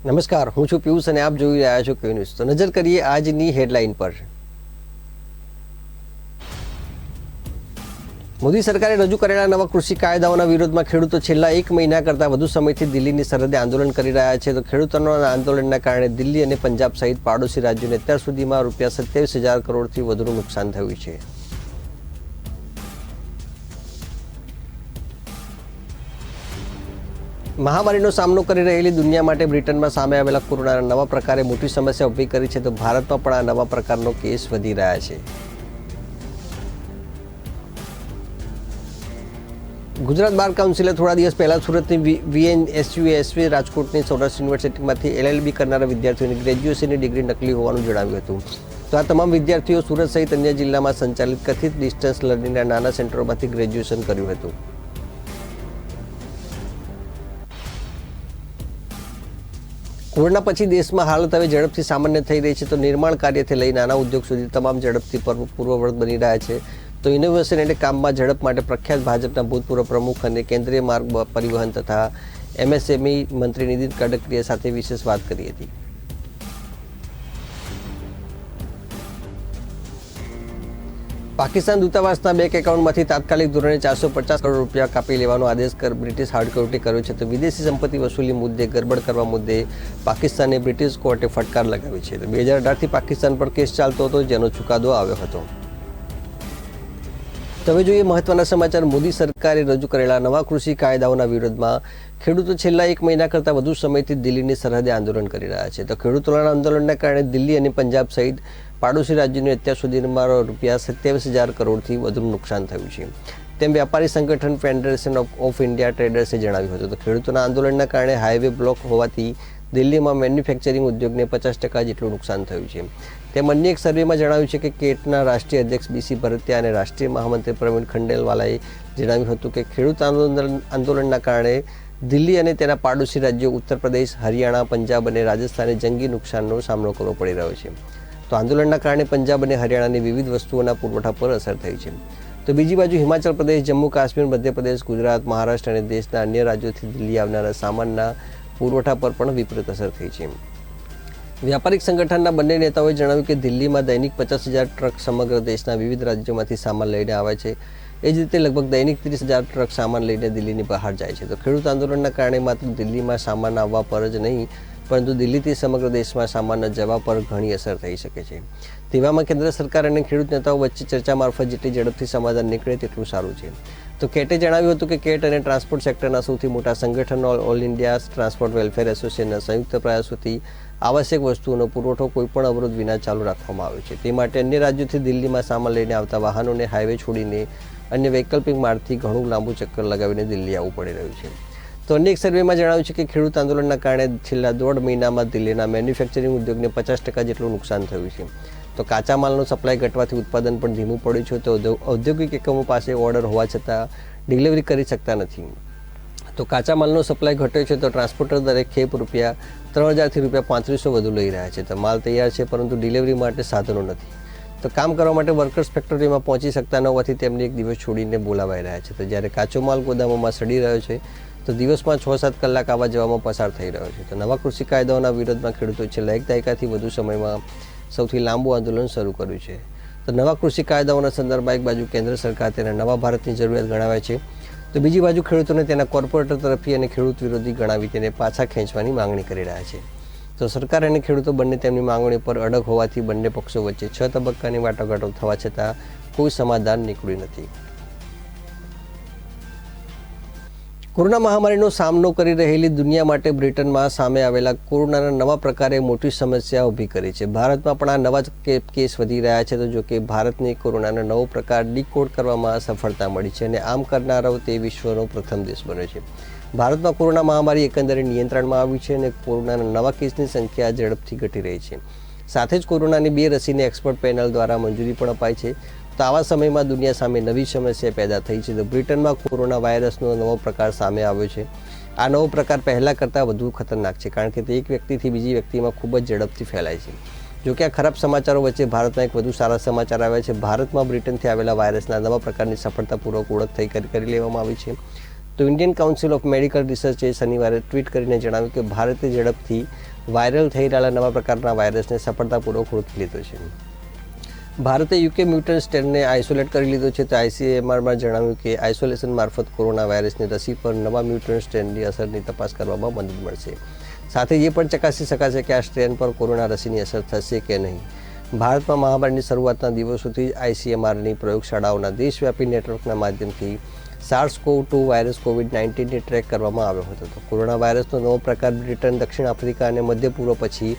નમસ્કાર, હું છું પિયુષ અને આપ જોઈ રહ્યા છો ક્યુ ન્યૂઝ। તો નજર કરીએ આજની હેડલાઇન પર। મોદી સરકારે રજૂ કરેલા નવા કૃષિ કાયદાઓના વિરોધમાં ખેડૂતો છેલ્લા 1 મહિના કરતાં વધુ સમયથી દિલ્હીની સરહદે આંદોલન કરી રહ્યા છે। તો ખેડૂતોના આંદોલનના કારણે દિલ્હી અને પંજાબ સહિત પાડોશી રાજ્યોને અત્યાર સુધીમાં ₹27,000 કરોડથી વધુનું નુકસાન થયું છે। મહામારીનો સામનો કરી રહેલી દુનિયા માટે બ્રિટનમાં સામે આવેલા કોરોનાના નવા પ્રકારે મોટી સમસ્યા ઊભી કરી છે। તો ભારતમાં પણ આ નવા પ્રકારનો કેસ વધી રહ્યા છે। ગુજરાત બાર કાઉન્સિલે થોડા દિવસ પહેલા સુરતની VNSUSV રાજકોટની સૌરાષ્ટ્ર યુનિવર્સિટીમાંથી LLB કરનારા વિદ્યાર્થીઓની ગ્રેજ્યુએશનની ડિગ્રી નકલી હોવાનું જણાવ્યું હતું। તો આ તમામ વિદ્યાર્થીઓ સુરત સહિત અન્ય જિલ્લામાં સંચાલિત કથિત ડિસ્ટન્સ લર્નિંગના નાના સેન્ટરોમાંથી ગ્રેજ્યુએશન કર્યું હતું। કોરોના પછી દેશમાં હાલત હવે ઝડપથી સામાન્ય થઈ રહી છે। તો નિર્માણ કાર્યથી લઈ નાના ઉદ્યોગ સુધી તમામ ઝડપથી પૂર્વવર્ત બની રહ્યા છે। તો ઇનોવેશન એટલે કામમાં ઝડપ માટે પ્રખ્યાત ભાજપના ભૂતપૂર્વ પ્રમુખ અને કેન્દ્રીય માર્ગ પરિવહન તથા MSME મંત્રી નીતિન ગડકરીએ સાથે વિશેષ વાત કરી હતી। પાકિસ્તાન દૂતાવાસના બેંક એકાઉન્ટમાંથી તાત્કાલિક ધોરણે ₹450 કરોડ કાપી લેવાનો આદેશ બ્રિટિશ હાઈકોર્ટે કર્યો છે। તો વિદેશી સંપત્તિ વસૂલી મુદ્દે ગરબડ કરવા મુદ્દે પાકિસ્તાને બ્રિટિશ કોર્ટે ફટકાર લગાવી છે। તો 2018થી પાકિસ્તાન પર કેસ ચાલતો હતો, જેનો ચુકાદો આવ્યો હતો। તો હવે જોઈએ મહત્વના સમાચાર। મોદી સરકારે રજૂ કરેલા નવા કૃષિ કાયદાઓના વિરોધમાં ખેડૂતો છેલ્લા 1 મહિના કરતાં વધુ સમયથી દિલ્હીની સરહદે આંદોલન કરી રહ્યા છે। તો ખેડૂતોના આંદોલનના કારણે દિલ્હી અને પંજાબ સહિત પાડોશી રાજ્યોને અત્યાર સુધીમાં ₹27,000 કરોડથી વધુનું નુકસાન થયું છે, તેમ વ્યાપારી સંગઠન ફેડરેશન ઓફ ઇન્ડિયા ટ્રેડર્સે જણાવ્યું હતું। તો ખેડૂતોના આંદોલનના કારણે હાઈવે બ્લોક હોવાથી દિલ્હીમાં મેન્યુફેક્ચરિંગ ઉદ્યોગને 50% જેટલું નુકસાન થયું છે, તેમ અન્ય એક સર્વેમાં જણાવ્યું છે કે કેટના રાષ્ટ્રીય અધ્યક્ષ BC ભરતિયા અને રાષ્ટ્રીય મહામંત્રી પ્રવીણ ખંડેલવાલાએ જણાવ્યું હતું કે ખેડૂત આંદોલનના કારણે દિલ્હી અને તેના પાડોશી રાજ્યો ઉત્તર પ્રદેશ, હરિયાણા, પંજાબ અને રાજસ્થાને જંગી નુકસાનનો સામનો કરવો પડી રહ્યો છે। તો આંદોલનના કારણે પંજાબ અને હરિયાણાની વિવિધ વસ્તુઓના પુરવઠા પર અસર થઈ છે। તો બીજી બાજુ હિમાચલ પ્રદેશ, જમ્મુ કાશ્મીર, મધ્યપ્રદેશ, ગુજરાત, મહારાષ્ટ્ર અને દેશના અન્ય રાજ્યોથી દિલ્હી આવનારા સામાનના પુરવઠા પર પણ વિપરીત અસર થઈ છે। વ્યાપારિક સંગઠનના બંને નેતાઓએ જણાવ્યું કે દિલ્હીમાં દૈનિક 50,000 ટ્રક સમગ્ર દેશના વિવિધ રાજ્યોમાંથી સામાન લઈને આવે છે। એ જ રીતે લગભગ દૈનિક 30,000 ટ્રક સામાન લઈને દિલ્હીની બહાર જાય છે। તો ખેડૂત આંદોલનના કારણે માત્ર દિલ્હીમાં સામાન આવવા પર જ નહીં, પરંતુ દિલ્હીથી સમગ્ર દેશમાં સામાનના જવા પર ઘણી અસર થઈ શકે છે। તેવામાં કેન્દ્ર સરકાર અને ખેડૂત નેતાઓ વચ્ચે ચર્ચા મારફત જેટલી ઝડપથી સમાધાન નીકળે તેટલું સારું છે। તો કેટે જણાવ્યું હતું કે કેટ અને ટ્રાન્સપોર્ટ સેક્ટરના સૌથી મોટા સંગઠન ઓલ ઇન્ડિયા ટ્રાન્સપોર્ટ વેલફેર એસોસિએશનના સંયુક્ત પ્રયાસોથી આવશ્યક વસ્તુઓનો પુરવઠો કોઈપણ અવરોધ વિના ચાલુ રાખવામાં આવ્યો છે। તે માટે અન્ય રાજ્યોથી દિલ્હીમાં સામાન લઈને આવતા વાહનોને હાઈવે છોડીને અન્ય વૈકલ્પિક માર્ગથી ઘણું લાંબુ ચક્કર લગાવીને દિલ્હી આવવું પડી રહ્યું છે। તો અન્ય એક સર્વેમાં જણાવ્યું છે કે ખેડૂત આંદોલનના કારણે છેલ્લા 1.5 મહિનામાં દિલ્હીના મેન્યુફેક્ચરિંગ ઉદ્યોગને 50% જેટલું નુકસાન થયું છે। તો કાચા માલનો સપ્લાય ઘટવાથી ઉત્પાદન પણ ધીમું પડ્યું છે। તો ઔદ્યોગિક એકમો પાસે ઓર્ડર હોવા છતાં ડિલિવરી કરી શકતા નથી। તો કાચા માલનો સપ્લાય ઘટ્યો છે, તો ટ્રાન્સપોર્ટર દરેક ખેપ ₹3,000થી ₹3,500 વધુ લઈ રહ્યા છે। તો માલ તૈયાર છે, પરંતુ ડિલિવરી માટે સાધનો નથી। તો કામ કરવા માટે વર્કર્સ ફેક્ટરીમાં પહોંચી શકતા ન હોવાથી તેમને એક દિવસ છોડીને બોલાવાઈ રહ્યા છે। તો જ્યારે કાચો માલ ગોદામોમાં સડી રહ્યો છે, તો દિવસમાં 6-7 કલાક આવવા જવામાં પસાર થઈ રહ્યો છે। તો નવા કૃષિ કાયદાઓના વિરોધમાં ખેડૂતોએ છેલ્લા 1 દાયકાથી વધુ સમયમાં સૌથી લાંબુ આંદોલન શરૂ કર્યું છે। તો નવા કૃષિ કાયદાઓના સંદર્ભમાં એક બાજુ કેન્દ્ર સરકાર તેને નવા ભારતની જરૂરિયાત ગણાવે છે, તો બીજી બાજુ ખેડૂતોને તેના કોર્પોરેટર તરફથી અને ખેડૂત વિરોધી ગણાવી તેને પાછા ખેંચવાની માંગણી કરી રહ્યા છે। તો સરકાર અને ખેડૂતો બંને તેમની માંગણીઓ પર અડગ હોવાથી બંને પક્ષો વચ્ચે 6 તબક્કાની વાટાઘાટો થવા છતાં કોઈ સમાધાન નીકળ્યું નથી। કોરોના મહામારીનો સામનો કરી રહેલી દુનિયા માટે બ્રિટનમાં સામે આવેલા કોરોનાના નવા પ્રકારે મોટી સમસ્યા ઊભી કરી છે। ભારતમાં પણ આ નવા કેસ વધી રહ્યા છે। તો જોકે ભારતને કોરોનાનો નવો પ્રકાર ડીકોડ કરવામાં સફળતા મળી છે અને આમ કરનારો તે વિશ્વનો પ્રથમ દેશ બન્યો છે। ભારતમાં કોરોના મહામારી એકંદરે નિયંત્રણમાં આવી છે અને કોરોનાના નવા કેસની સંખ્યા ઝડપથી ઘટી રહી છે। સાથે જ કોરોનાની 2 રસીને એક્સપર્ટ પેનલ દ્વારા મંજૂરી પણ અપાઈ છે। તો આવા સમયમાં દુનિયા સામે નવી સમસ્યા પેદા થઈ છે। તો બ્રિટનમાં કોરોના વાયરસનો નવો પ્રકાર સામે આવ્યો છે। આ નવો પ્રકાર પહેલાં કરતાં વધુ ખતરનાક છે, કારણ કે તે એક વ્યક્તિથી બીજી વ્યક્તિમાં ખૂબ જ ઝડપથી ફેલાય છે। જોકે આ ખરાબ સમાચારો વચ્ચે ભારતમાં એક વધુ સારા સમાચાર આવ્યા છે। ભારતમાં બ્રિટનથી આવેલા વાયરસના નવા પ્રકારની સફળતાપૂર્વક ઓળખ કરી લેવામાં આવી છે। તો ઇન્ડિયન કાઉન્સિલ ઓફ મેડિકલ રિસર્ચે શનિવારે ટ્વીટ કરીને જણાવ્યું કે ભારતે ઝડપથી વાયરલ થઈ રહેલા નવા પ્રકારના વાયરસને સફળતાપૂર્વક ઓળખી લીધો છે. ભારતે યુકે મ્યુટન્ટ સ્ટ્રેનને આઇસોલેટ કરી લીધો છે. તો ICMRમાં જણાવ્યું કે આઇસોલેશન મારફત કોરોના વાયરસની રસી પર નવા મ્યુટન્ટ સ્ટ્રેનની અસરની તપાસ કરવામાં મદદ મળશે. સાથે એ પણ ચકાસી શકાશે કે આ સ્ટ્રેન પર કોરોના રસીની અસર થશે કે નહીં. ભારતમાં મહામારીની શરૂઆતના દિવસોથી જ ICMRની પ્રયોગશાળાઓના દેશવ્યાપી નેટવર્કના માધ્યમથી SARS-CoV-2 વાયરસ COVID-19ને ટ્રેક કરવામાં આવ્યો હતો. તો કોરોના વાયરસનો નવો પ્રકાર બ્રિટન, દક્ષિણ આફ્રિકા અને મધ્ય પૂર્વ પછી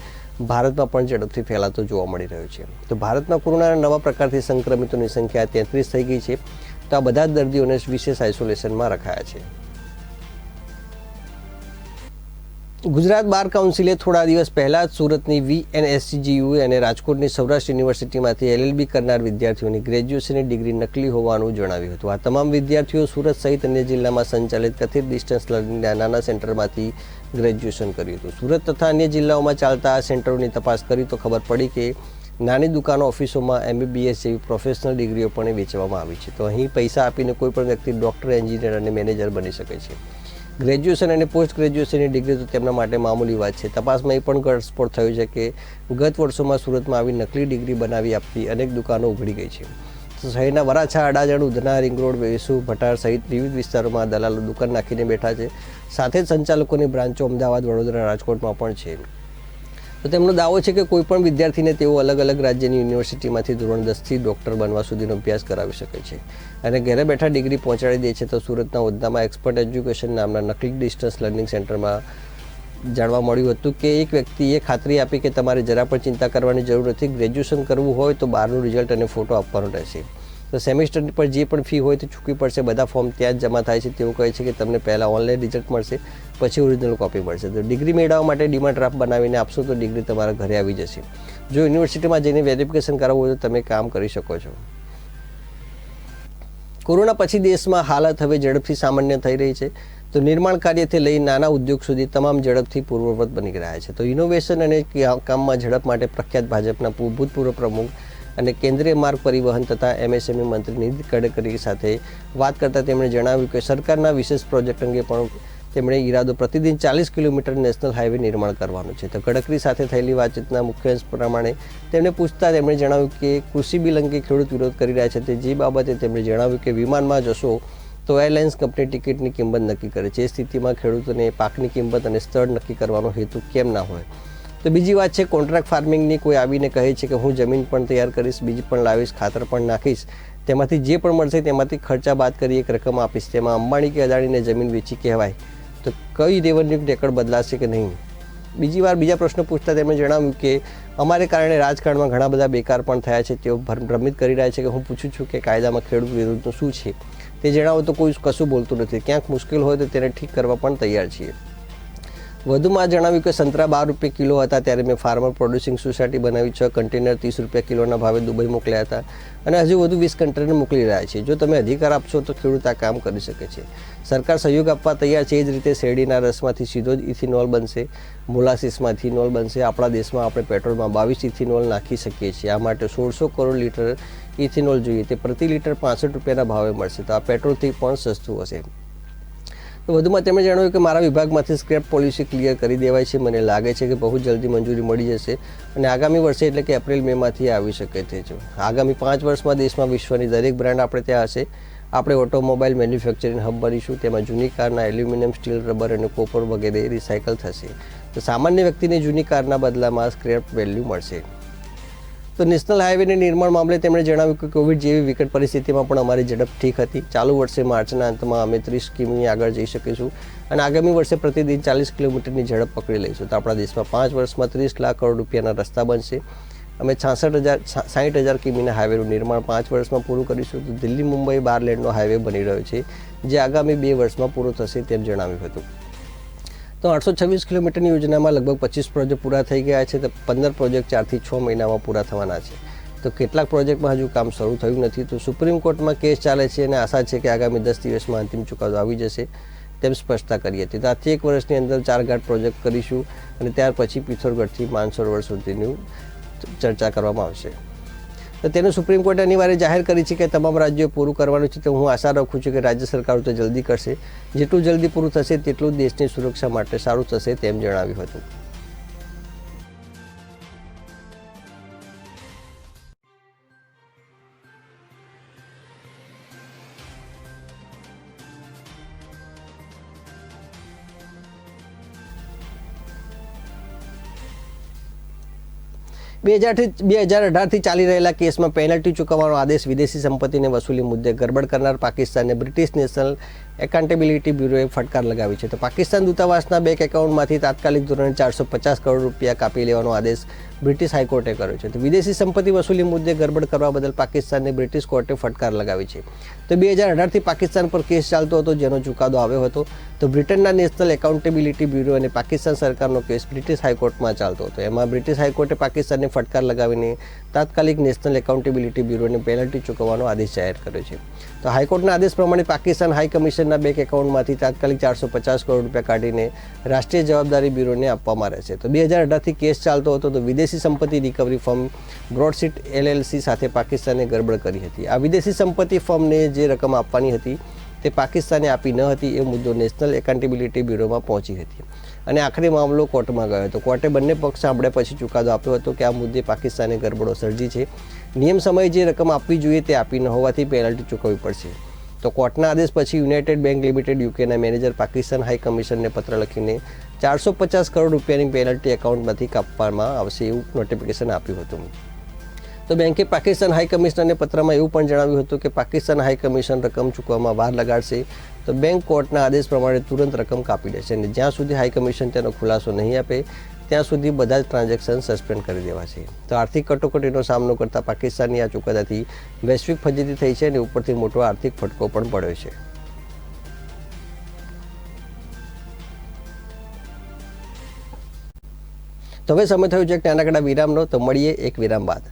ભારતમાં પણ ઝડપથી ફેલાતો જોવા મળી રહ્યો છે. તો ભારતમાં કોરોનાના નવા પ્રકારથી સંક્રમિતોની સંખ્યા 33 થઈ ગઈ છે. તો આ બધા જ દર્દીઓને વિશેષ આઇસોલેશનમાં રખાયા છે. ગુજરાત બાર કાઉન્સિલે થોડા દિવસ પહેલાં જ સુરતની VNSCGU અને રાજકોટની સૌરાષ્ટ્ર યુનિવર્સિટીમાંથી LLB કરનાર વિદ્યાર્થીઓની ગ્રેજ્યુએશનની ડિગ્રી નકલી હોવાનું જણાવ્યું હતું. આ તમામ વિદ્યાર્થીઓ સુરત સહિત અન્ય જિલ્લામાં સંચાલિત કથિત ડિસ્ટન્સ લર્નિંગના નાના સેન્ટરમાંથી ગ્રેજ્યુએશન કર્યું હતું. સુરત તથા અન્ય જિલ્લાઓમાં ચાલતા આ સેન્ટરોની તપાસ કરી તો ખબર પડી કે નાની દુકાનો, ઓફિસોમાં MBBS જેવી પ્રોફેશનલ ડિગ્રીઓ પણ વેચવામાં આવી છે. તો અહીં પૈસા આપીને કોઈપણ વ્યક્તિ ડૉક્ટર, એન્જિનિયર અને મેનેજર બની શકે છે. ગ્રેજ્યુએશન અને પોસ્ટ ગ્રેજ્યુએશનની ડિગ્રી તો તેમના માટે મામૂલી વાત છે. તપાસમાં એ પણ ઘટસ્ફોટ થયો છે કે ગત વર્ષોમાં સુરતમાં આવી નકલી ડિગ્રી બનાવી આપતી અનેક દુકાનો ઉઘડી ગઈ છે. શહેરના વરાછા, અડાજણ, ઉધના, રિંગ રોડ, વેસુ, ભટાર સહિત વિવિધ વિસ્તારોમાં દલાલો દુકાન નાખીને બેઠા છે. સાથે જ સંચાલકોની બ્રાન્ચો અમદાવાદ, વડોદરા, રાજકોટમાં પણ છે. તો તેમનો દાવો છે કે કોઈપણ વિદ્યાર્થીને તેઓ અલગ અલગ રાજ્યની યુનિવર્સિટીમાંથી ધોરણ 10થી ડૉક્ટર બનવા સુધીનો અભ્યાસ કરાવી શકે છે અને ઘરે બેઠા ડિગ્રી પહોંચાડી દે છે. તો સુરતના ઉધનામાં એક્સપર્ટ એજ્યુકેશન નામના નકલી ડિસ્ટન્સ લર્નિંગ સેન્ટરમાં જાણવા મળ્યું હતું કે એક વ્યક્તિએ ખાતરી આપી કે તમારે જરા પણ ચિંતા કરવાની જરૂર નથી. ગ્રેજ્યુએશન કરવું હોય તો બહારનું રિઝલ્ટ અને ફોટો આપવાનો રહેશે. તો સેમિસ્ટર પર જે પણ ફી હોય તે ચૂકવી પડશે. બધા ફોર્મ ત્યાં જ જમા થાય છે. તેવું કહે છે કે તમને પહેલાં ઓનલાઈન રિઝલ્ટ મળશે, પછી ઓરિજિનલ કોપી મળશે. તો ડિગ્રી મેળવવા માટે ડીમાર્ટ ડ્રાફ્ટ બનાવીને આપશો તો ડિગ્રી તમારા ઘરે આવી જશે. જો યુનિવર્સિટીમાં જઈને વેરિફિકેશન કરાવવું હોય તો તમે કામ કરી શકો છો. કોરોના પછી દેશમાં હાલત હવે ઝડપથી સામાન્ય થઈ રહી છે. તો નિર્માણ કાર્યથી લઈ નાના ઉદ્યોગ સુધી તમામ ઝડપથી પૂર્વવત બની રહ્યા છે. તો ઇનોવેશન અને કામમાં ઝડપ માટે પ્રખ્યાત ભાજપના ભૂતપૂર્વ પ્રમુખ અને કેન્દ્રીય માર્ગ પરિવહન તથા MSME મંત્રી નીતિન ગડકરી સાથે વાત કરતાં તેમણે જણાવ્યું કે સરકારના વિશેષ પ્રોજેક્ટ અંગે પણ તેમણે ઈરાદો પ્રતિદિન 40 કિલોમીટર નેશનલ હાઈવે નિર્માણ કરવાનું છે. તો ગડકરી સાથે થયેલી વાતચીતના મુખ્ય અંશ પ્રમાણે તેમને પૂછતા તેમણે જણાવ્યું કે કૃષિ બિલ અંગે ખેડૂત વિરોધ કરી રહ્યા છે. તે જે બાબતે તેમણે જણાવ્યું કે વિમાનમાં જશો તો એરલાઇન્સ કંપની ટિકિટની કિંમત નક્કી કરે છે. એ સ્થિતિમાં ખેડૂતોને પાકની કિંમત અને સ્થળ નક્કી કરવાનો હેતુ કેમ ના હોય. તો બીજી વાત છે કોન્ટ્રાક્ટ ફાર્મિંગની. કોઈ આવીને કહે છે કે હું જમીન પણ તૈયાર કરીશ, બીજ પણ લાવીશ, ખાતર પણ નાખીશ, તેમાંથી જે પણ મળશે તેમાંથી ખર્ચા બાદ કરી એક રકમ આપીશ. તેમાં અંબાણી કે અદાણીને જમીન વેચી કહેવાય તો કઈ રેવન્યુ રેકર્ડ બદલાશે કે નહીં. બીજા પ્રશ્ન પૂછતા તેમણે જણાવ્યું કે અમારે કારણે રાજકારણમાં ઘણા બધા બેકાર પણ થયા છે. તેઓ ભ્રમિત કરી રહ્યા છે કે હું પૂછું છું કે કાયદામાં ખેડૂત વિરુદ્ધનું શું છે તે જણાવો તો કોઈ કશું બોલતું નથી. ક્યાંક મુશ્કેલ હોય તો તેને ઠીક કરવા પણ તૈયાર છીએ. વધુમાં જણાવ્યું કે સંતરા 12 રૂપિયા કિલો હતા ત્યારે મેં ફાર્મર પ્રોડ્યુસિંગ સોસાયટી બનાવી 6 કન્ટેનર 30 રૂપિયા કિલોના ભાવે દુબઈ મોકલ્યા હતા અને હજુ વધુ 20 કન્ટેનર મોકલી રહ્યા છે. જો તમે અધિકાર આપશો તો ખેડૂત આ કામ કરી શકે છે. સરકાર સહયોગ આપવા તૈયાર છે. એ જ રીતે શેરડીના રસમાંથી સીધો જ ઇથિનોલ બનશે, મોલાસીસમાં ઇથિનોલ બનશે. આપણા દેશમાં આપણે પેટ્રોલમાં 22 ઇથિનોલ નાખી શકીએ છીએ. આ માટે 1600 કરોડ લીટર ઇથિનોલ જોઈએ. તે પ્રતિ લીટર 65 રૂપિયાના ભાવે મળશે. તો આ પેટ્રોલથી પણ સસ્તું હશે. તો વધુમાં તેમણે જણાવ્યું કે મારા વિભાગમાંથી સ્ક્રેપ પોલિસી ક્લિયર કરી દેવાય છે. મને લાગે છે કે બહુ જલ્દી મંજૂરી મળી જશે અને આગામી વર્ષે એટલે કે એપ્રિલ-મેમાંથી આવી શકે છે. આગામી 5 વર્ષમાં દેશમાં વિશ્વની દરેક બ્રાન્ડ આપણે ત્યાં હશે. આપણે ઓટોમોબાઈલ મેન્યુફેક્ચરિંગ હબ બનીશું. તેમાં જૂની કારના એલ્યુમિનિયમ, સ્ટીલ, રબર અને કોપર વગેરે રિસાયકલ થશે. તો સામાન્ય વ્યક્તિને જૂની કારના બદલામાં સ્ક્રેપ વેલ્યુ મળશે. તો નેશનલ હાઈવેના નિર્માણ મામલે તેમણે જણાવ્યું કે કોવિડ જેવી વિકટ પરિસ્થિતિમાં પણ અમારી ઝડપ ઠીક હતી. ચાલુ વર્ષે માર્ચના અંતમાં અમે 30 કિમી આગળ જઈ શકીશું અને આગામી વર્ષે પ્રતિદિન 40 કિલોમીટરની ઝડપ પકડી લઈશું. તો આપણા દેશમાં 5 વર્ષમાં 30 લાખ કરોડ રૂપિયાના રસ્તા બનશે. અમે 60,000 કિમીના હાઈવેનું નિર્માણ 5 વર્ષમાં પૂરું કરીશું. તો દિલ્હી મુંબઈ 12 લેનનો હાઈવે બની રહ્યો છે જે આગામી 2 વર્ષમાં પૂરો થશે તેમ જણાવ્યું હતું. તો 826 કિલોમીટરની યોજનામાં લગભગ 25 પ્રોજેક્ટ પૂરા થઈ ગયા છે. તો 15 પ્રોજેક્ટ 4 થી 6 મહિનામાં પૂરા થવાના છે. તો કેટલાક પ્રોજેક્ટમાં હજુ કામ શરૂ થયું નથી. તો સુપ્રીમ કોર્ટમાં કેસ ચાલે છે અને આશા છે કે આગામી 10 દિવસમાં અંતિમ ચુકાદો આવી જશે તેમ સ્પષ્ટતા કરી હતી. તો આથી 1 વર્ષની અંદર 4 ઘાટ પ્રોજેક્ટ કરીશું અને ત્યાર પછી પિથોરગઢથી માનસરોવર સુધીનું ચર્ચા કરવામાં આવશે. તો તેનું સુપ્રીમ કોર્ટે અનિવાર્ય જાહેર કરી છે કે તમામ રાજ્યોએ પૂરું કરવાનું છે. તો હું આશા રાખું છું કે રાજ્ય સરકારો તો જલ્દી કરશે. જેટલું જલ્દી પૂરું થશે તેટલું દેશની સુરક્ષા માટે સારું થશે તેમ જણાવ્યું હતું. બે હજાર 2018થી ચાલી રહેલા કેસમાં પેનલ્ટી ચૂકવવાનો આદેશ વિદેશી સંપત્તિને વસૂલી મુદ્દે ગરબડ કરનાર પાકિસ્તાનને બ્રિટિશ નેશનલ એકાઉન્ટેબિલિટી બ્યુરોએ ફટકાર લગાવી છે. તો પાકિસ્તાન દૂતાવાસના બેંક એકાઉન્ટમાંથી તાત્કાલિક ધોરણે 450 કરોડ રૂપિયા કાપી લેવાનો આદેશ બ્રિટિશ હાઈકોર્ટે કર્યો છે. તો વિદેશી સંપત્તિ વસૂલી મુદ્દે ગરબડ કરવા બદલ પાકિસ્તાનને બ્રિટિશ કોર્ટે ફટકાર લગાવી છે. તો 2018થી પાકિસ્તાન પર કેસ ચાલતો હતો, જેનો ચુકાદો આવ્યો હતો. તો બ્રિટનના નેશનલ એકાઉન્ટેબિલિટી બ્યુરો અને પાકિસ્તાન સરકારનો કેસ બ્રિટિશ હાઈકોર્ટમાં ચાલતો હતો. એમાં બ્રિટિશ હાઈકોર્ટે પાકિસ્તાનને ફટકાર લગાવીને તાત્કાલિક નેશનલ એકાઉન્ટેબિલિટી બ્યુરોને પેનલ્ટી ચૂકવવાનો આદેશ જાહેર કર્યો છે. તો હાઈકોર્ટના આદેશ પ્રમાણે પાકિસ્તાન હાઈ કમિશનના બેંક એકાઉન્ટમાંથી તાત્કાલિક 450 કરોડ રૂપિયા કાઢીને રાષ્ટ્રીય જવાબદારી બ્યુરોને આપવામાં રહેશે. તો 2018થી કેસ ચાલતો હતો. તો વિદેશી સંપત્તિ રિકવરી ફર્મ બ્રોડસીટ LLC સાથે પાકિસ્તાને ગરબડ કરી હતી. આ વિદેશી સંપત્તિ ફર્મને જે રકમ આપવાની હતી તે પાકિસ્તાને આપી ન હતી એ મુદ્દો નેશનલ એકાઉન્ટેબિલિટી બ્યુરોમાં પહોંચી હતી અને આખરે મામલો કોર્ટમાં ગયો હતો. કોર્ટે બંને પક્ષ સાંભળ્યા પછી ચુકાદો આપ્યો હતો કે આ મુદ્દે પાકિસ્તાને ગરબડો સર્જી છે. નિયમ સમયે જે રકમ આપવી જોઈએ તે આપી ન હોવાથી પેનલ્ટી ચૂકવવી પડશે. તો કોર્ટના આદેશ પછી યુનાઇટેડ બેંક લિમિટેડ યુકેના મેનેજર પાકિસ્તાન હાઈ કમિશનને પત્ર લખીને 450 કરોડ રૂપિયાની પેનલ્ટી એકાઉન્ટમાંથી કાપવામાં આવશે એવું નોટિફિકેશન આપ્યું હતું. તો બેંકે પાકિસ્તાન હાઈ કમિશનરને પત્રમાં એવું પણ જણાવ્યું હતું કે પાકિસ્તાન હાઈ કમિશન રકમ ચૂકવવામાં વાર લગાડશે તો બેંક કોર્ટના આદેશ પ્રમાણે તુરંત રકમ કાપી દેશે અને જ્યાં સુધી હાઈ કમિશન તેનો ખુલાસો નહીં આપે ત્યાં સુધી બધા જ ટ્રાન્ઝેક્શન સસ્પેન્ડ કરી દેવાશે. તો આર્થિક કટોકટીનો સામનો કરતા પાકિસ્તાનની આ ચુકાદાથી વૈશ્વિક ફજીતી થઈ છે અને ઉપરથી મોટો આર્થિક ફટકો પણ પડ્યો છે. તો હવે સમય થયો છે એક નાનકડા વિરામનો. તો મળીએ એક વિરામ બાદ.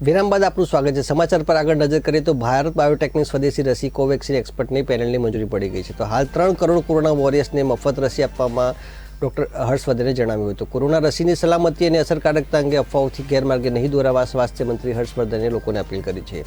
વિરામ બાદ આપનું સ્વાગત છે. સમાચાર પર આગળ નજર કરીએ તો ભારત બાયોટેકની સ્વદેશી રસી કોવેક્સિન એક્સપર્ટની પેનલની મંજૂરી પડી ગઈ છે. તો હાલ 3 કરોડ કોરોના વોરિયર્સને મફત રસી આપવામાં ડૉક્ટર હર્ષવર્ધને જણાવ્યું હતું. કોરોના રસીની સલામતી અને અસરકારકતા અંગે અફવાઓથી ગેરમાર્ગે નહીં દોરાવા સ્વાસ્થ્ય મંત્રી હર્ષવર્ધને લોકોને અપીલ કરી છે.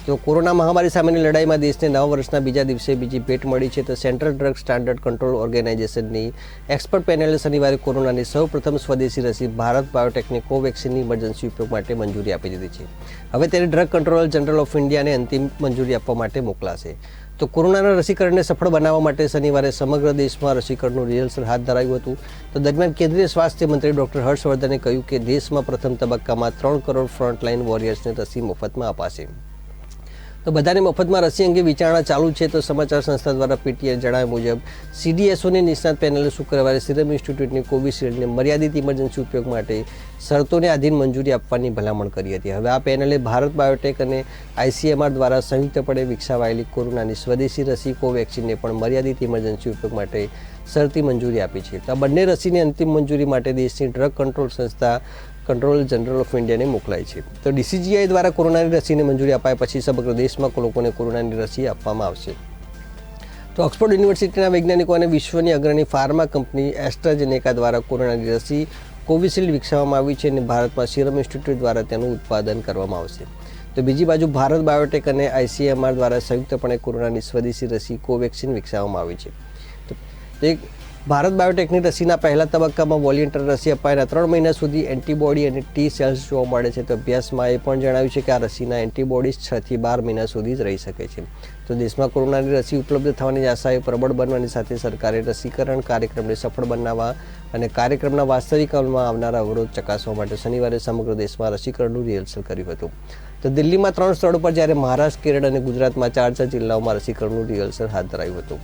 તો કોરોના મહામારી સામેની લડાઈમાં દેશને નવા વર્ષના બીજા દિવસે બીજી ભેટ મળી છે. તો સેન્ટ્રલ ડ્રગ સ્ટાન્ડર્ડ કંટ્રોલ ઓર્ગેનાઇઝેશનની એક્સપર્ટ પેનલે શનિવારે કોરોનાની સૌપ્રથમ સ્વદેશી રસી ભારત બાયોટેકની કોવેક્સિનની ઇમરજન્સી ઉપયોગ માટે મંજૂરી આપી દીધી છે. હવે તેને ડ્રગ કંટ્રોલર જનરલ ઓફ ઇન્ડિયાને અંતિમ મંજૂરી આપવા માટે મોકલાશે. તો કોરોનાના રસીકરણને સફળ બનાવવા માટે શનિવારે સમગ્ર દેશમાં રસીકરણનું રિહર્સલ હાથ ધરાયું હતું. તો દરમિયાન કેન્દ્રીય સ્વાસ્થ્ય મંત્રી ડૉક્ટર હર્ષવર્ધને કહ્યું કે દેશમાં પ્રથમ તબક્કામાં 3 કરોડ ફ્રન્ટલાઇન વોરિયર્સને રસી મફતમાં અપાશે. તો બધાને મફતમાં રસી અંગે વિચારણા ચાલુ છે. તો સમાચાર સંસ્થા દ્વારા પીટીઆઈ જણાવ્યા મુજબ CDSOની નિષ્ણાત પેનલે શુક્રવારે સિરમ ઇન્સ્ટિટ્યૂટની કોવિશિલ્ડને મર્યાદિત ઇમરજન્સી ઉપયોગ માટે શરતોને આધીન મંજૂરી આપવાની ભલામણ કરી હતી. હવે આ પેનલે ભારત બાયોટેક અને ICMR દ્વારા સંયુક્તપણે વિકસાવાયેલી કોરોનાની સ્વદેશી રસી કોવેક્સિનને પણ મર્યાદિત ઇમરજન્સી ઉપયોગ માટે શરતી મંજૂરી આપી છે. તો આ બંને રસીની અંતિમ મંજૂરી માટે દેશની ડ્રગ કંટ્રોલ સંસ્થા કંટ્રોલર જનરલ ઓફ ઇન્ડિયાને મોકલાઈ છે. તો DCGI દ્વારા કોરોનાની રસીને મંજૂરી અપાયા પછી સમગ્ર દેશમાં લોકોને કોરોનાની રસી આપવામાં આવશે. તો ઓક્સફોર્ડ યુનિવર્સિટીના વૈજ્ઞાનિકો અને વિશ્વની અગ્રણી ફાર્મા કંપની એસ્ટ્રાઝેનેકા દ્વારા કોરોનાની રસી કોવિશિલ્ડ વિકસાવવામાં આવી છે અને ભારતમાં સિરમ ઇન્સ્ટિટ્યૂટ દ્વારા તેનું ઉત્પાદન કરવામાં આવશે. તો તો બીજી બાજુ ભારત બાયોટેક અને ICMR દ્વારા સંયુક્તપણે કોરોનાની સ્વદેશી રસી કોવેક્સિન વિકસાવવામાં આવી છે. તો એક ભારત બાયોટેકની રસીના પહેલા તબક્કામાં વોલિયન્ટર રસી અપાયેલા 3 મહિના સુધી એન્ટીબોડી અને ટી સેલ્સ જોવા મળે છે. તો અભ્યાસમાં એ પણ જણાવ્યું છે કે આ રસીના એન્ટીબોડીઝ 6 થી 12 મહિના સુધી જ રહી શકે છે. તો દેશમાં કોરોનાની રસી ઉપલબ્ધ થવાની આશાએ પ્રબળ બનવાની સાથે સરકારે રસીકરણ કાર્યક્રમને સફળ બનાવવા અને કાર્યક્રમના વાસ્તવિક અમલમાં આવનારા અવરોધ ચકાસવા માટે શનિવારે સમગ્ર દેશમાં રસીકરણનું રિહર્સલ કર્યું હતું. તો દિલ્હીમાં 3 સ્થળો પર જ્યારે મહારાષ્ટ્ર, કેરળ અને ગુજરાતમાં 4 જિલ્લાઓમાં રસીકરણનું રિહર્સલ હાથ ધરાયું હતું.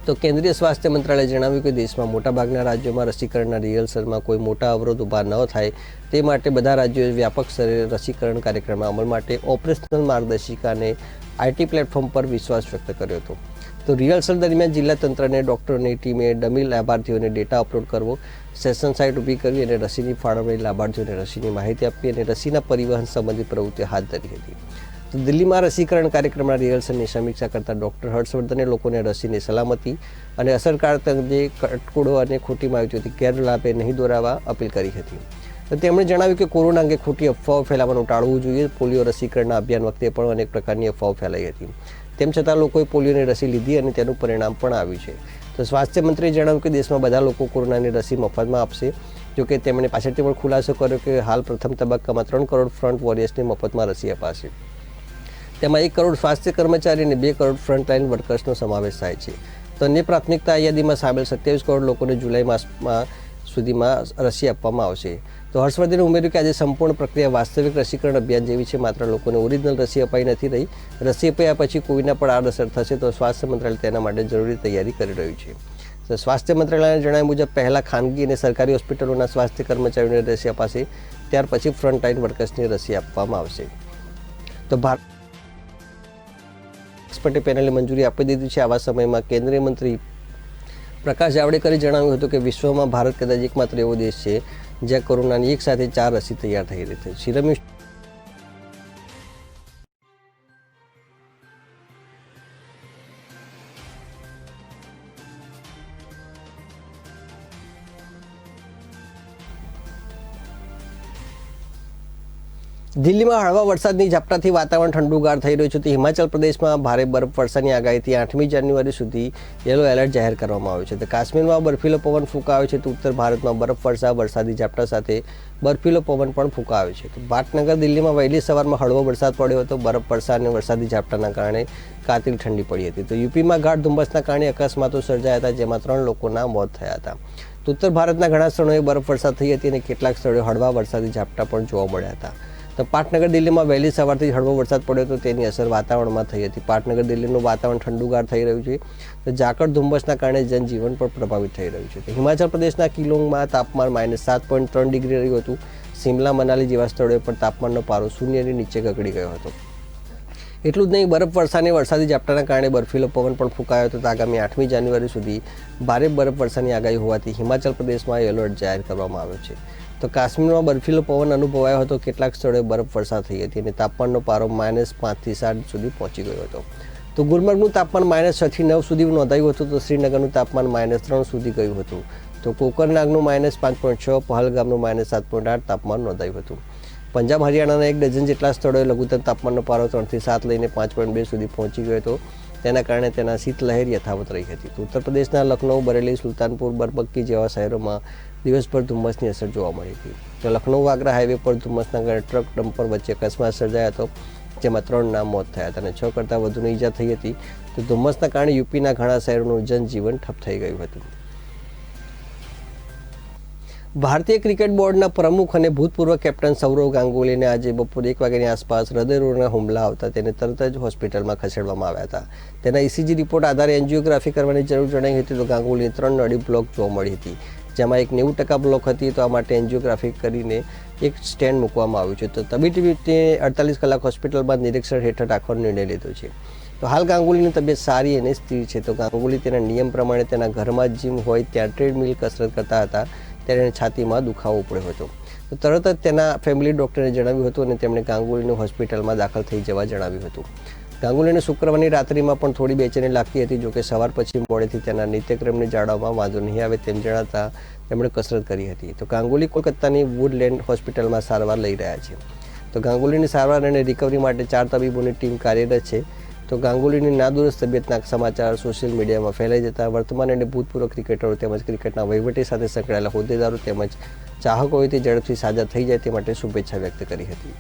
તો કેન્દ્રીય સ્વાસ્થ્ય મંત્રાલયે જણાવ્યું કે દેશમાં મોટાભાગના રાજ્યોમાં રસીકરણના રિહર્સલમાં કોઈ મોટા અવરોધ ઊભા ન થાય તે માટે બધા રાજ્યોએ વ્યાપક સ્તરે રસીકરણ કાર્યક્રમના અમલ માટે ઓપરેશનલ માર્ગદર્શિકા અને IT પ્લેટફોર્મ પર વિશ્વાસ વ્યક્ત કર્યો હતો. તો રિહર્સલ દરમિયાન જિલ્લા તંત્રને ડૉક્ટરોની ટીમે ડમી લાભાર્થીઓને ડેટા અપલોડ કરવો, સેશન સાઇટ ઊભી કરવી અને રસીની ફાળવણી લાભાર્થીઓને રસીની માહિતી આપવી અને રસીના પરિવહન સંબંધિત પ્રવૃત્તિઓ હાથ ધરી હતી. તો દિલ્હીમાં રસીકરણ કાર્યક્રમના રિહર્સલની સમીક્ષા કરતા ડૉક્ટર હર્ષવર્ધને લોકોને રસીની સલામતી અને અસરકારક જે કટકોડો અને ખોટી માહિતીઓથી ગેરલાભે નહીં દોરાવા અપીલ કરી હતી. તો તેમણે જણાવ્યું કે કોરોના અંગે ખોટી અફવાઓ ફેલાવવાનું ટાળવું જોઈએ. પોલિયો રસીકરણના અભિયાન વખતે પણ અનેક પ્રકારની અફવાઓ ફેલાઈ હતી. તેમ છતાં લોકોએ પોલિયોની રસી લીધી અને તેનું પરિણામ પણ આવ્યું છે. તો સ્વાસ્થ્ય મંત્રીએ જણાવ્યું કે દેશમાં બધા લોકો કોરોનાની રસી મફતમાં આપશે. જોકે તેમણે પાછળથી પણ ખુલાસો કર્યો કે હાલ પ્રથમ તબક્કામાં 3 કરોડ ફ્રન્ટ વોરિયર્સને મફતમાં રસી અપાશે. તેમાં 1 કરોડ સ્વાસ્થ્ય કર્મચારી અને 2 કરોડ ફ્રન્ટલાઇન વર્કર્સનો સમાવેશ થાય છે. તો અન્ય પ્રાથમિકતા યાદીમાં સામેલ 27 કરોડ લોકોને જુલાઈ માસમાં સુધીમાં રસી આપવામાં આવશે. તો હર્ષવર્ધને ઉમેર્યું કે આજે સંપૂર્ણ પ્રક્રિયા વાસ્તવિક રસીકરણ અભિયાન જેવી છે. માત્ર લોકોને ઓરિજિનલ રસી અપાઈ નથી રહી. રસી અપાયા પછી કોવિડના પણ આડઅસર થશે તો સ્વાસ્થ્ય મંત્રાલય તેના માટે જરૂરી તૈયારી કરી રહ્યું છે. તો સ્વાસ્થ્ય મંત્રાલયના જણાવ્યા મુજબ પહેલાં ખાનગી અને સરકારી હોસ્પિટલોના સ્વાસ્થ્ય કર્મચારીઓને રસી અપાશે, ત્યાર પછી ફ્રન્ટલાઇન વર્કર્સને રસી આપવામાં આવશે. તો ભારત એક્સપર્ટ પેનલે મંજૂરી આપી દીધી છે. આવા સમયમાં કેન્દ્રીય મંત્રી પ્રકાશ જાવડેકરે જણાવ્યું હતું કે વિશ્વમાં ભારત કદાચ એકમાત્ર એવો દેશ છે જ્યાં કોરોનાની એક સાથે 4 રસી તૈયાર થઈ રહી છે. સિરમ દિલ્હીમાં હળવા વરસાદની ઝાપટાથી વાતાવરણ ઠંડુગાર થઈ રહ્યું છે. તો હિમાચલ પ્રદેશમાં ભારે બરફવર્ષાની આગાહીથી 8મી જાન્યુઆરી સુધી યલો એલર્ટ જાહેર કરવામાં આવ્યું છે. તો કાશ્મીરમાં બર્ફીલો પવન ફૂંકાયો છે. તો ઉત્તર ભારતમાં બરફવર્ષા, વરસાદી ઝાપટા સાથે બર્ફીલો પવન પણ ફૂંકાયો છે. તો પાટનગર દિલ્હીમાં વહેલી સવારમાં હળવો વરસાદ પડ્યો હતો. બરફવર્ષા અને વરસાદી ઝાપટાના કારણે કાતિલ ઠંડી પડી હતી. તો યુપીમાં ગાઢ ધુમ્મસના કારણે અકસ્માતો સર્જાયા હતા, જેમાં 3 લોકોના મોત થયા હતા. તો ઉત્તર ભારતના ઘણા સ્થળોએ બરફવર્ષા થઈ હતી અને કેટલાક સ્થળોએ હળવા વરસાદી ઝાપટા પણ જોવા મળ્યા હતા. તો પાટનગર દિલ્હીમાં વહેલી સવારથી હળવો વરસાદ પડ્યો હતો. તેની અસર વાતાવરણમાં થઈ હતી. પાટનગર દિલ્હીનું વાતાવરણ ઠંડુગાર થઈ રહ્યું છે. તો ઝાકળ ધુમ્મસના કારણે જનજીવન પણ પ્રભાવિત થઈ રહ્યું છે. તો હિમાચલ પ્રદેશના કિલોંગમાં તાપમાન -7.3 ડિગ્રી રહ્યું હતું. શિમલા, મનાલી જેવા સ્થળોએ પણ તાપમાનનો પારો શૂન્યની નીચે ગગડી ગયો હતો. એટલું જ નહીં, બરફવર્ષાની વરસાદી ઝાપટાના કારણે બર્ફીલો પવન પણ ફૂંકાયો હતો. તો આગામી 8મી જાન્યુઆરી સુધી ભારે બરફવર્ષાની આગાહી હોવાથી હિમાચલ પ્રદેશમાં યલો એલર્ટ જાહેર કરવામાં આવ્યો છે. તો કાશ્મીરમાં બર્ફીલો પવન અનુભવાયો હતો. કેટલાક સ્થળોએ બરફવર્ષા થઈ હતી અને તાપમાનનો પારો -5 થી 7 સુધી પહોંચી ગયો હતો. તો ગુલમર્ગનું તાપમાન -6 થી 9 સુધી નોંધાયું હતું. તો શ્રીનગરનું તાપમાન -3 સુધી ગયું હતું. તો કોકરનાગનું -5.6, પહલગામનું -7.8 તાપમાન નોંધાયું હતું. પંજાબ, હરિયાણાના 1 ડઝન જેટલા સ્થળોએ લઘુત્તમ તાપમાનનો પારો 3 થી 7 લઈને 5.2 સુધી પહોંચી ગયો હતો. તેના કારણે તેના શીતલહેર યથાવત રહી હતી. તો ઉત્તર પ્રદેશના લખનઉ, બરેલી, સુલતાનપુર, બરબક્કી જેવા શહેરોમાં દિવસભર ધુમ્મસની અસર જોવા મળી હતી. તો લખનઉ આગ્રા હાઈવે પર ધુમ્મસના કારણે ટ્રક ડમ્પર વચ્ચે અકસ્માત સર્જાયો હતો, જેમાં 3ના મોત થયા હતા અને 6 કરતાં વધુની ઈજા થઈ હતી. તો ધુમ્મસના કારણે યુપીના ઘણા શહેરોનું જનજીવન ઠપ થઈ ગયું હતું. ભારતીય ક્રિકેટ બોર્ડના પ્રમુખ અને ભૂતપૂર્વ કેપ્ટન સૌરવ ગાંગુલીને આજે બપોરે 1 વાગ્યાની આસપાસ હૃદયરોગના હુમલા આવતા તેને તરત જ હોસ્પિટલમાં ખસેડવામાં આવ્યા હતા. તેના ECG રિપોર્ટ આધારે એન્જિયોગ્રાફી કરવાની જરૂર જણાઈ હતી. તો ગાંગુલીની 3 નળી બ્લોક જોવા મળી હતી, જેમાં એક 90% બ્લોક હતી. તો આ માટે એન્જિયોગ્રાફી કરીને એક સ્ટેન્ડ મૂકવામાં આવ્યું છે. તો તબીબી રીતે 48 કલાક હોસ્પિટલમાં નિરીક્ષણ હેઠળ રાખવાનો નિર્ણય લીધો છે. તો હાલ ગાંગુલીની તબિયત સારી અને સ્થિર છે. તો ગાંગુલી તેના નિયમ પ્રમાણે તેના ઘરમાં જીમ હોય ત્યાં ટ્રેડમિલ કસરત કરતા હતા. ત્યારે છાતીમાં દુખાવો પડ્યો હતો. તો તરત જ તેના ફેમિલી ડૉક્ટરે જણાવ્યું હતું અને તેમણે ગાંગુલીને હોસ્પિટલમાં દાખલ થઈ જવા જણાવ્યું હતું. ગાંગુલીને શુક્રવારની રાત્રિમાં પણ થોડી બેચેની લાગતી હતી. જોકે સવાર પછી મોડેથી તેના નિત્યક્રમને જાળવવામાં વાંધો નહીં આવે તેમ જણાતા તેમણે કસરત કરી હતી. તો ગાંગુલી કોલકાતાની વુડલેન્ડ હોસ્પિટલમાં સારવાર લઈ રહ્યા છે. તો તો ગાંગુલીની સારવાર અને રિકવરી માટે 4 તબીબોની ટીમ કાર્યરત છે. તો ગાંગુલીની નાદુરસ્ત તબિયતના સમાચાર સોશિયલ મીડિયામાં ફેલાઈ જતા વર્તમાન અને ભૂતપૂર્વ ક્રિકેટરો તેમજ ક્રિકેટના વહીવટી સાથે સંકળાયેલા હોદ્દેદારો તેમજ ચાહકોએ તે ઝડપથી સાજા થઈ જાય તે માટે શુભેચ્છા વ્યક્ત કરી હતી.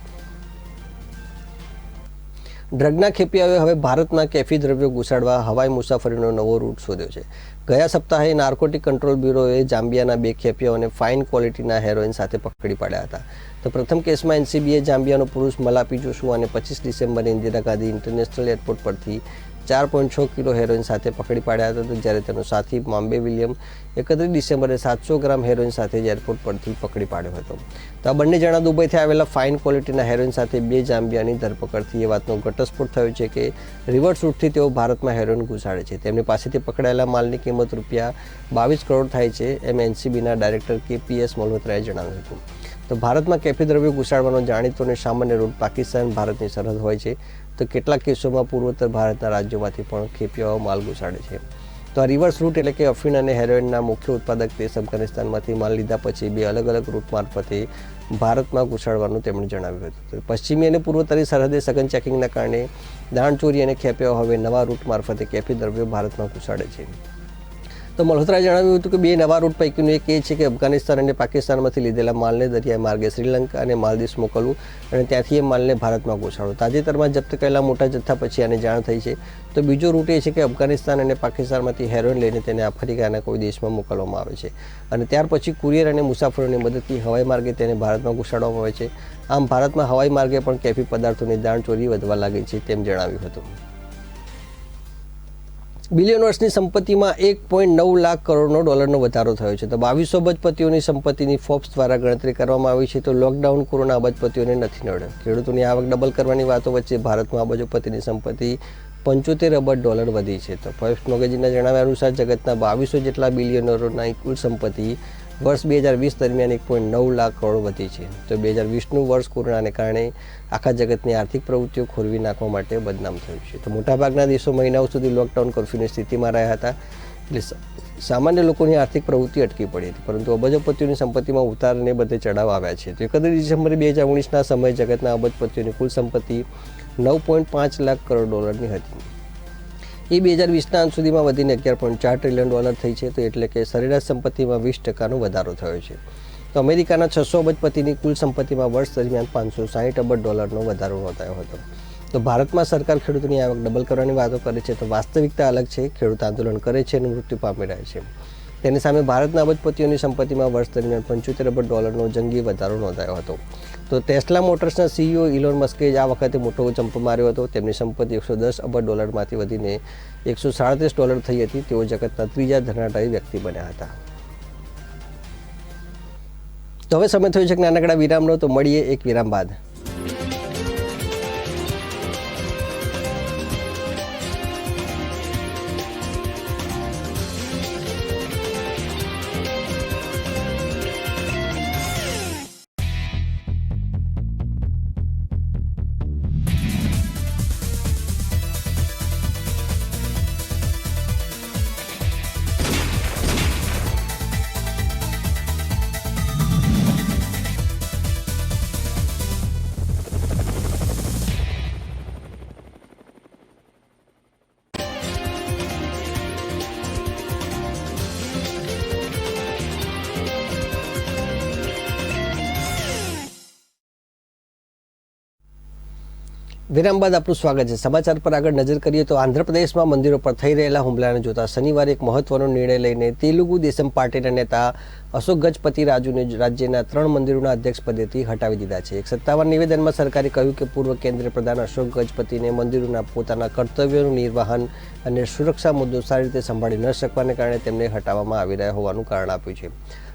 ડ્રગના ખેપિયાઓએ હવે ભારતમાં કેફી દ્રવ્યો ઘુસાડવા હવાઈ મુસાફરીનો નવો રૂટ શોધ્યો છે. ગયા સપ્તાહે નાર્કોટિક કંટ્રોલ બ્યુરોએ જામ્બિયાના 2 ખેપિયાઓને ફાઇન ક્વોલિટીના હેરોઇન સાથે પકડી પાડ્યા હતા. તો પ્રથમ કેસમાં એનસીબીએ જામ્બિયાનો પુરુષ મલાપી જોશુઆને 25 ડિસેમ્બરે ઇન્દિરા ગાંધી ઇન્ટરનેશનલ એરપોર્ટ પરથી 4.6 કિલો હેરોઇન સાથે પકડી પાડ્યા હતા, જ્યારે તેનો સાથી મામ્બે વિલિયમ 31 ડિસેમ્બરે 700 ગ્રામ હેરોઇન સાથે જ એરપોર્ટ પરથી પકડી પાડ્યો હતો. તો આ બંને જણા દુબઈથી આવેલા ફાઇન ક્વોલિટીના હેરોઇન સાથે 2 જામ્બિયાની ધરપકડથી એ વાતનો ઘટસ્ફોટ થયો છે કે રિવર્સ રૂટથી તેઓ ભારતમાં હેરોઇન ઘુસાડે છે. તેમની પાસેથી પકડાયેલા માલની કિંમત રૂપિયા 22 કરોડ થાય છે, એમ એનસીબીના ડાયરેક્ટર KPS મલ્હોત્રાએ જણાવ્યું હતું. તો ભારતમાં કેફી દ્રવ્યો ઘુસાડવાનો જાણીતો અને સામાન્ય રૂટ પાકિસ્તાન ભારતની સરહદ હોય છે. તો કેટલાક કેસોમાં પૂર્વોત્તર ભારતના રાજ્યોમાંથી પણ ખેપિયાઓ માલ ઘુસાડે છે. તો આ રિવર્સ રૂટ એટલે કે અફીણ અને હેરોઇનના મુખ્ય ઉત્પાદક દેશ અફઘાનિસ્તાનમાંથી માલ લીધા પછી 2 અલગ અલગ રૂટ મારફતે ભારતમાં ઘુસાડવાનું તેમણે જણાવ્યું હતું. પશ્ચિમી અને પૂર્વોત્તરી સરહદે સઘન ચેકિંગના કારણે દાણચોરી અને ખેપિયાઓ હવે નવા રૂટ મારફતે કેફી દ્રવ્યો ભારતમાં ઘુસાડે છે. તો મલ્હોત્રાએ જણાવ્યું હતું કે 2 નવા રૂટ પૈકીનું એક એ છે કે અફઘાનિસ્તાન અને પાકિસ્તાનમાંથી લીધેલા માલને દરિયાઈ માર્ગે શ્રીલંકા અને માલદીવ્સ મોકલવું અને ત્યાંથી એ માલને ભારતમાં ઘુસાડવું. તાજેતરમાં જપ્ત કરેલા મોટા જથ્થા પછી આને જાણ થઈ છે. તો બીજો રૂટ એ છે કે અફઘાનિસ્તાન અને પાકિસ્તાનમાંથી હેરોઇન લઈને તેને આફ્રિકાના કોઈ દેશમાં મોકલવામાં આવે છે અને ત્યાર પછી કુરિયર અને મુસાફરોની મદદથી હવાઈ માર્ગે તેને ભારતમાં ઘુસાડવામાં આવે છે. આમ ભારતમાં હવાઈ માર્ગે પણ કેફી પદાર્થોની દાણચોરી વધવા લાગી છે તેમ જણાવ્યું હતું. બિલિયનર્સની સંપત્તિમાં 1.9 લાખ કરોડનો ડોલરનો વધારો થયો છે. તો 2200 અબજપતિઓની સંપત્તિની ફોર્બ્સ દ્વારા ગણતરી કરવામાં આવી છે. તો લોકડાઉન કોરોના અબજપતિઓને નથી નડ્યો. ખેડૂતોની આવક ડબલ કરવાની વાતો વચ્ચે ભારતમાં અબજોપતિની સંપત્તિ 75 અબજ ડોલર વધી છે. તો ફોર્બ્સ મેગેઝિનના જણાવ્યા અનુસાર જગતના 2200 જેટલા બિલિયનરોના કુલ સંપત્તિ વર્ષ 2020 દરમિયાન 1.9 લાખ કરોડ વધી છે. તો 2020નું વર્ષ કોરોનાને કારણે આખા જગતની આર્થિક પ્રવૃત્તિઓ ખોરવી નાખવા માટે બદનામ થયું છે. તો મોટાભાગના દેશો મહિનાઓ સુધી લોકડાઉન કર્ફ્યુની સ્થિતિમાં રહ્યા હતા, એટલે સામાન્ય લોકોની આર્થિક પ્રવૃત્તિ અટકી પડી હતી. પરંતુ અબજોપતિઓની સંપત્તિમાં ઉતાર અને બધે ચઢાવ આવ્યા છે. તો 31 ડિસેમ્બરે 2019ના સમયે જગતના અબજપતિઓની કુલ સંપત્તિ 9.5 લાખ કરોડ ડોલરની હતી. એ 2020ના અંત સુધીમાં વધીને 11.4 ટ્રિલિયન ડોલર થઈ છે. તો એટલે કે સરેરાશ સંપત્તિમાં 20% વધારો થયો છે. તો અમેરિકાના 600 અબજપતિની કુલ સંપત્તિમાં વર્ષ દરમિયાન 560 અબજ ડોલરનો વધારો નોંધાયો હતો. તો ભારતમાં સરકાર ખેડૂતોની આવક ડબલ કરવાની વાતો કરે છે, તો વાસ્તવિકતા અલગ છે. ખેડૂત આંદોલન કરે છે અને મૃત્યુ પામી રહ્યા છે. તેની સામે ભારતના અબજપતિઓની સંપત્તિમાં વર્ષ દરમિયાન 75 અબજ ડોલરનો જંગી વધારો નોંધાયો હતો. તો ટેસ્લા મોટર્સના CEO ઇલોન મસ્કે આ વખતે મોટો જમ્પ માર્યો હતો. તેમની સંપત્તિ 110 અબજ ડોલરમાંથી વધીને 137 ડોલર થઈ હતી. તેઓ જગતના ત્રીજા ધનાઢ્ય વ્યક્તિ બન્યા હતા. તો હવે સમય થયો છે નાનકડા વિરામનો. તો મળીએ એક વિરામ બાદ. વિરામ બાદ આપનું સ્વાગત છે. સમાચાર પર આગળ નજર કરીએ તો આંધ્રપ્રદેશમાં મંદિરો પર થઈ રહેલા હુમલાને જોતા શનિવારે એક મહત્વનો નિર્ણય લઈને તેલુગુ દેશમ પાર્ટીના નેતા અશોક ગજપતિ રાજુને રાજ્યના 3 મંદિરોના અધ્યક્ષ પદેથી હટાવી દીધા છે. એક સત્તાવાર નિવેદનમાં સરકારે કહ્યું કે પૂર્વ કેન્દ્રીય પ્રધાન અશોક ગજપતિને મંદિરોના પોતાના કર્તવ્યોનું નિર્વહન અને સુરક્ષા મુદ્દો સારી રીતે સંભાળી ન શકવાને કારણે તેમને હટાવવામાં આવી રહ્યા હોવાનું કારણ આપ્યું છે.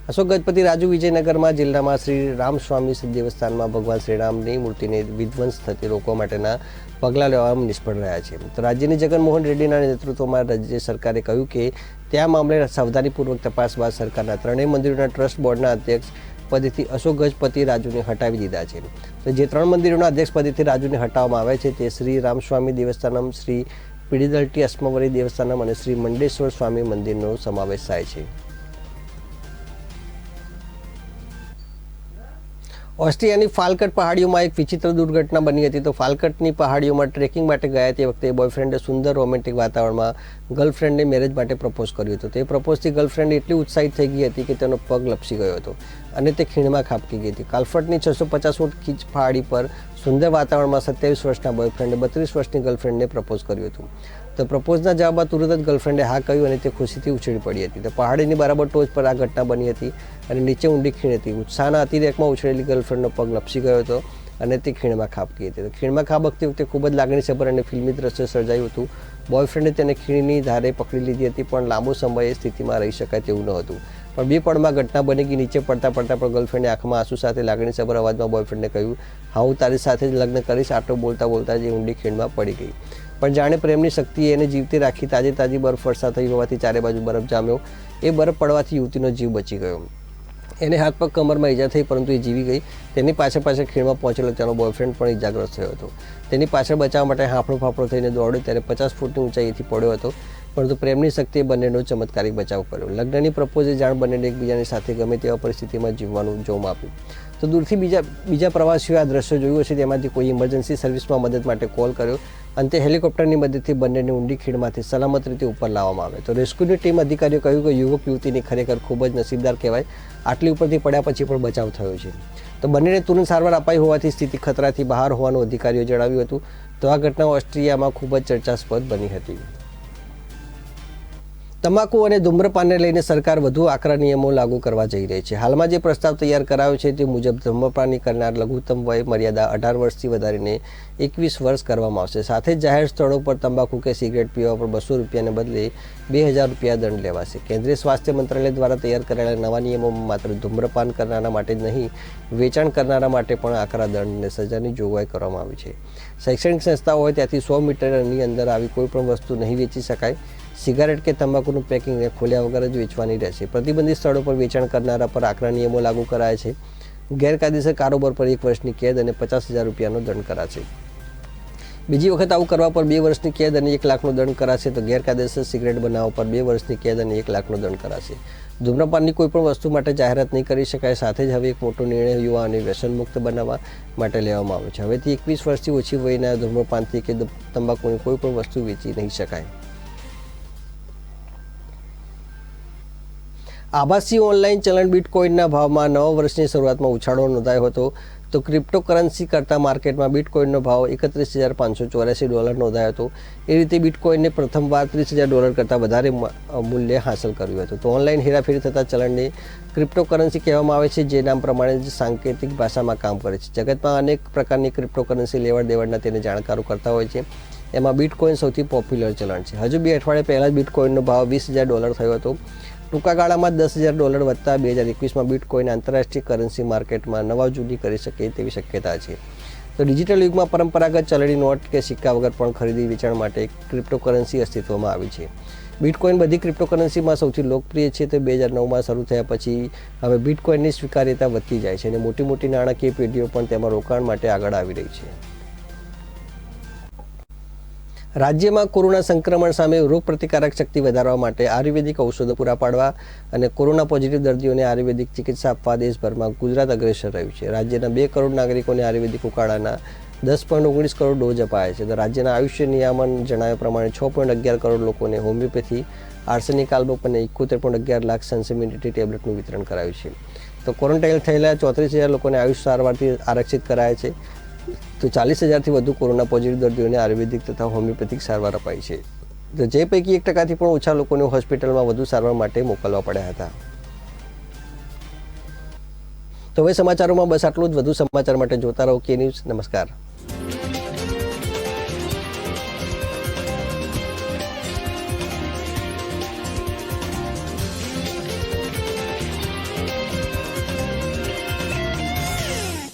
અશોક ગજપતિ રાજુ વિજયનગરમાં જિલ્લામાં શ્રી રામસ્વામી દેવસ્થાનમાં ભગવાન શ્રીરામની મૂર્તિને વિધ્વંસ થતી રોકવા માટેના પગલાં લેવામાં નિષ્ફળ રહ્યા છે. તો રાજ્યની જગનમોહન રેડ્ડીના નેતૃત્વમાં રાજ્ય સરકારે કહ્યું કે તે મામલે સાવધાનીપૂર્વક તપાસ બાદ સરકારના 3 મંદિરોના ટ્રસ્ટ બોર્ડના અધ્યક્ષ પદેથી અશોક ગજપતિ રાજુને હટાવી દીધા છે. તો જે 3 મંદિરોના અધ્યક્ષ પદેથી રાજુને હટાવવામાં આવ્યા છે તે શ્રી રામસ્વામી દેવસ્થાનમ, શ્રી પીડીદલ્ટી અસ્મવરી દેવસ્થાનમ અને શ્રી મંડેશ્વર સ્વામી મંદિરનો સમાવેશ થાય છે. ઓસ્ટ્રિયાની ફાલ્કટ પહાડીઓમાં એક વિચિત્ર દુર્ઘટના બની હતી. તો ફાલ્કટની પહાડીઓમાં ટ્રેકિંગ માટે ગયા તે વખતે બોયફ્રેન્ડે સુંદર રોમેન્ટિક વાતાવરણમાં ગર્લફ્રેન્ડને મેરેજ માટે પ્રપોઝ કર્યું હતું. તે પ્રપોઝથી ગર્લફ્રેન્ડ એટલી ઉત્સાહિત થઈ ગઈ હતી કે તેનો પગ લપસી ગયો હતો અને તે ખીણમાં ખાબકી ગઈ હતી. કાલ્ફર્ટની 650 ફૂટ ખીચ પહાડી પર સુંદર વાતાવરણમાં 27 વર્ષના બોયફ્રેન્ડે 32 વર્ષની ગર્લફ્રેન્ડને પ્રપોઝ કર્યું હતું. તો પ્રપોઝના જવાબમાં તુરંત જ ગર્લફ્રેન્ડે હા કહ્યું અને તે ખુશીથી ઉછળી પડી હતી. તો પહાડીની બરાબર ટોચ પર આ ઘટના બની હતી અને નીચે ઊંડી ખીણ હતી. ઉત્સાહના અતિરેકમાં ઉછળેલી ગર્લફ્રેન્ડનો પગ લપસી ગયો હતો અને તે ખીણમાં ખાબકી હતી. તો ખીણમાં ખાબકતી વખતે ખૂબ જ લાગણીસભર અને ફિલ્મી દ્રશ્ય સર્જાયું હતું. બોયફ્રેન્ડે તેને ખીણની ધારે પકડી લીધી હતી, પણ લાંબો સમય એ સ્થિતિમાં રહી શકાય તેવું ન હતું. પણ 2 પળમાં ઘટના બની ગઈ. નીચે પડતા પણ ગર્લફ્રેન્ડે આંખમાં આંસુ સાથે લાગણીસભર અવાજમાં બોયફ્રેન્ડને કહ્યું, હા હું તારી સાથે જ લગ્ન કરીશ. આટલું બોલતા જે ઊંડી ખીણમાં પડી ગઈ. પણ જાણે પ્રેમની શક્તિએ એને જીવતી રાખી. તાજી બરફ વર્ષા થઈ હોવાથી ચારે બાજુ બરફ જામ્યો. એ બરફ પડવાથી યુવતીનો જીવ બચી ગયો. એને હાથ પગ કમરમાં ઈજા થઈ, પરંતુ એ જીવી ગઈ. તેની પાછળ ખીણમાં પહોંચેલો તેનો બોયફ્રેન્ડ પણ ઈજાગ્રસ્ત થયો હતો. તેની પાછળ બચાવવા માટે હાંફળો થઈને દોડ્યો ત્યારે 50 ફૂટની ઊંચાઈથી પડ્યો હતો, પરંતુ પ્રેમની શક્તિએ બંનેનો ચમત્કારિક બચાવ કર્યો. લગ્નની પ્રપોઝે જાણ બંનેને એકબીજાની સાથે ગમે તેવા પરિસ્થિતિમાં જીવવાનું જોમ આપ્યું. તો દૂરથી બીજા પ્રવાસીઓએ આ દ્રશ્યો જોયું હશે. તેમાંથી કોઈ ઇમરજન્સી સર્વિસમાં મદદ માટે કોલ કર્યો. અંતે હેલિકોપ્ટરની મદદથી બંનેને ઊંડી ખીણમાંથી સલામત રીતે ઉપર લાવવામાં આવે. તો રેસ્ક્યુની ટીમ અધિકારીઓ કહ્યું કે યુવક યુવતીની ખરેખર ખૂબ જ નસીબદાર કહેવાય. આટલી ઉપરથી પડ્યા પછી પણ બચાવ થયો છે. તો બંનેને તુરંત સારવાર અપાઈ હોવાથી સ્થિતિ ખતરાથી બહાર હોવાનું અધિકારીઓ જણાવ્યું હતું. તો આ ઘટના ઓસ્ટ્રિયામાં ખૂબ જ ચર્ચાસ્પદ બની હતી. તમાકુ અને ધૂમ્રપાનને લઈને સરકાર વધુ આકરા નિયમો લાગુ કરવા જઈ રહી છે. હાલમાં જે પ્રસ્તાવ તૈયાર કરાયો છે તે મુજબ ધૂમ્રપાન કરનાર લઘુત્તમ વય મર્યાદા 18 વર્ષથી વધારીને 21 વર્ષ કરવામાં આવશે. સાથે જ જાહેર સ્થળો પર તંબાકુ કે સિગરેટ પીવા પર 200 રૂપિયાને બદલે 2000 રૂપિયા દંડ લેવાશે. કેન્દ્રીય સ્વાસ્થ્ય મંત્રાલય દ્વારા તૈયાર કરાયેલા નવા નિયમોમાં માત્ર ધૂમ્રપાન કરનારા માટે જ નહીં, વેચાણ કરનારા માટે પણ આકરા દંડ અને સજાની જોગવાઈ કરવામાં આવી છે. શૈક્ષણિક સંસ્થાઓ હોય ત્યાંથી 100 મીટરની અંદર આવી કોઈ પણ વસ્તુ નહીં વેચી શકાય. સિગારેટ કે તંબાકુનું પેકિંગને ખોલ્યા વગર જ વેચવાની રહેશે. પ્રતિબંધિત સ્થળો પર વેચાણ કરનારા પર આકરા નિયમો લાગુ કરાયા છે. ગેરકાયદેસર કારોબાર પર 1 વર્ષની કેદ અને 50,000 રૂપિયાનો દંડ કરાશે. બીજી વખત આવું કરવા પર 2 વર્ષની કેદ અને 1 લાખનો દંડ કરાશે. તો ગેરકાયદેસર સિગરેટ બનાવવા પર 2 વર્ષની કેદ અને 1 લાખનો દંડ કરાશે. ધૂમ્રપાનની કોઈપણ વસ્તુ માટે જાહેરાત નહીં કરી શકાય. સાથે જ હવે એક મોટો નિર્ણય યુવા અને વ્યસનમુક્ત બનાવવા માટે લેવામાં આવ્યો છે. હવેથી 21 વર્ષથી ઓછી વયના ધૂમ્રપાનથી કે તંબાકુની કોઈપણ વસ્તુ વેચી નહીં શકાય. આભાસી ઓનલાઈન ચલણ બિટકોઇનના ભાવમાં નવા વર્ષની શરૂઆતમાં ઉછાળો નોંધાયો હતો. તો ક્રિપ્ટોકરન્સી કરતાં માર્કેટમાં બિટકોઇનનો ભાવ $31,584 નોંધાયો હતો. એ રીતે બિટકોઇનને પ્રથમવાર $30,000 કરતાં વધારે મૂલ્ય હાંસલ કર્યું હતું. તો ઓનલાઈન હેરાફેરી થતા ચલણને ક્રિપ્ટોકરન્સી કહેવામાં આવે છે, જે નામ પ્રમાણે જ સાંકેતિક ભાષામાં કામ કરે છે. જગતમાં અનેક પ્રકારની ક્રિપ્ટોકરન્સી લેવડ દેવડના તેને જાણકારો કરતા હોય છે. એમાં બિટકોઇન સૌથી પોપ્યુલર ચલણ છે. હજુ 2 અઠવાડિયા પહેલાં જ બિટકોઇનનો ભાવ $20,000 થયો હતો. ટૂંકા ગાળામાં $10,000 વધતા 2021માં બિટકોઇન આંતરરાષ્ટ્રીય કરન્સી માર્કેટમાં નવા જૂની કરી શકે તેવી શક્યતા છે. તો ડિજિટલ યુગમાં પરંપરાગત ચલણી નોટ કે સિક્કા વગર પણ ખરીદી વેચાણ માટે ક્રિપ્ટોકરન્સી અસ્તિત્વમાં આવી છે. બિટકોઇન બધી ક્રિપ્ટોકરન્સીમાં સૌથી લોકપ્રિય છે. તો 2009માં શરૂ થયા પછી હવે બિટકોઇનની સ્વીકાર્યતા વધતી જાય છે અને મોટી નાણાકીય પેઢીઓ પણ તેમાં રોકાણ માટે આગળ આવી રહી છે. રાજ્યમાં કોરોના સંક્રમણ સામે રોગ પ્રતિકારક શક્તિ વધારવા માટે આયુર્વેદિક ઔષધો પૂરા પાડવા અને કોરોના પોઝિટિવ દર્દીઓને આયુર્વેદિક ચિકિત્સા આપવા દેશભરમાં ગુજરાત અગ્રેસર રહ્યું છે. રાજ્યના 2 કરોડ નાગરિકોને આયુર્વેદિક ઉકાળાના 10.19 કરોડ ડોઝ અપાયા છે. તો રાજ્યના આયુષ્ય નિયામન જણાવ્યા પ્રમાણે 6.11 કરોડ લોકોને હોમિયોપેથી, આર્સેનિક આલ્બમ અને 71.11 લાખ સેન્સિમિલિટી ટેબ્લેટનું વિતરણ કરાયું છે. તો ક્વોરન્ટાઇન થયેલા 34,000 લોકોને આયુષ સારવારથી આરક્ષિત કરાયા છે. તો 40,000થી વધુ કોરોના પોઝિટિવ દર્દીઓને આયુર્વેદિક તથા હોમિયોપેથિક સારવાર અપાઈ છે. તો જે પૈકી 1%થી પણ ઓછા લોકોને હોસ્પિટલમાં વધુ સારવાર માટે મોકલવા પડ્યા હતા. તો હવે સમાચારોમાં બસ આટલું જ. વધુ સમાચાર માટે જોતા રહો કે ન્યૂઝ. નમસ્કાર.